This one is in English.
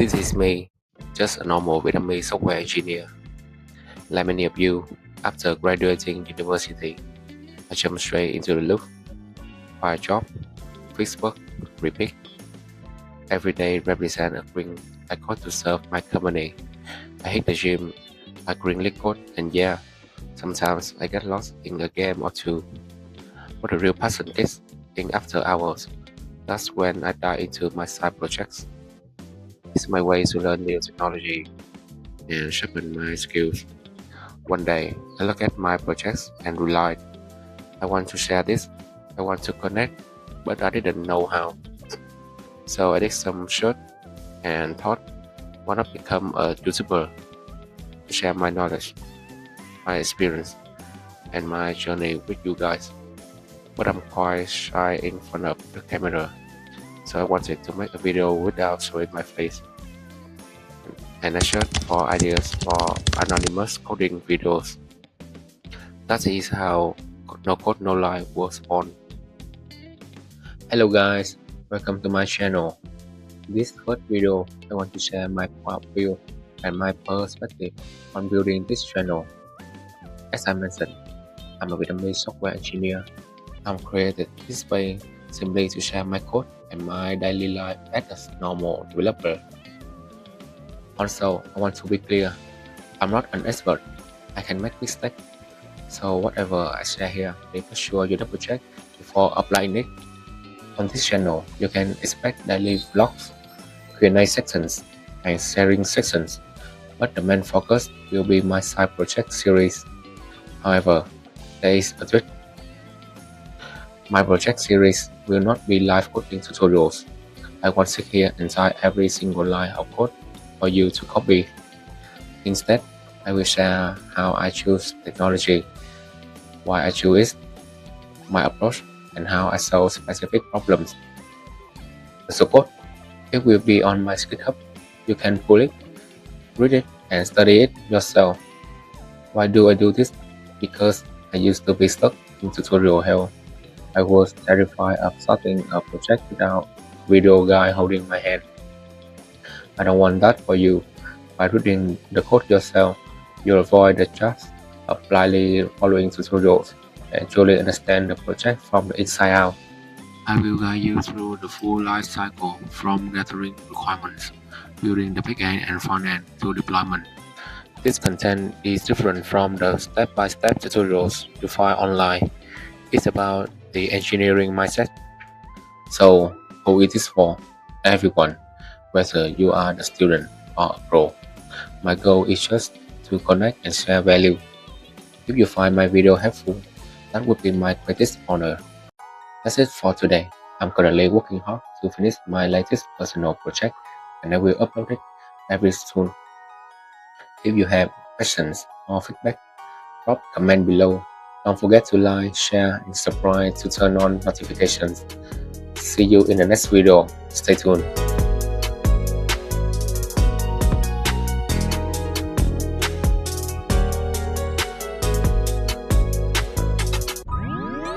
This is me, just a normal Vietnamese software engineer. Like many of you, after graduating university, I jumped straight into the loop. Find a job, fix work, repeat. Every day represent a green I code to serve my company. I hit the gym, I greenly code, and yeah, sometimes I get lost in a game or two. What a real passion is in after hours. That's when I dive into my side projects. It's my way to learn new technology and sharpen my skills. One day, I look at my projects and realized I want to share this, I want to connect, but I didn't know how. So I did some research and thought, why not become a YouTuber to share my knowledge, my experience, and my journey with you guys. But I'm quite shy in front of the camera, so I wanted to make a video without showing my face. And I searched for ideas for anonymous coding videos. That is how No Code No Lie was born. Hello guys, welcome to my channel. This first video, I want to share my point of view and my perspective on building this channel. As I mentioned, I'm a Vietnamese software engineer. I'm created this way simply to share my code and my daily life as a normal developer. Also, I want to be clear, I'm not an expert. I can make mistakes. So whatever I share here, make sure you double check before applying it. On this channel, you can expect daily vlogs, Q&A sections, and sharing sections, but the main focus will be my side project series. However, there is a twist. My project series will not be live coding tutorials. I won't sit here and type every single line of code for you to copy. Instead, I will share how I choose technology, why I choose it, my approach, and how I solve specific problems. The support, it will be on my GitHub. You can pull it, read it, and study it yourself. Why do I do this? Because I used to be stuck in tutorial hell. I was terrified of starting a project without a video guy holding my hand. I don't want that for you. By reading the code yourself, you'll avoid the traps of blindly following tutorials and truly understand the project from the inside out. I will guide you through the full life cycle from gathering requirements, building the backend and frontend to deployment. This content is different from the step-by-step tutorials you find online. It's about the engineering mindset. So, who is this for? Everyone, whether you are the student or a pro. My goal is just to connect and share value. If you find my video helpful, that would be my greatest honor. That's it for today. I'm currently working hard to finish my latest personal project, and I will upload it very soon. If you have questions or feedback, drop a comment below. Don't forget to like, share, and subscribe to turn on notifications. See you in the next video. Stay tuned.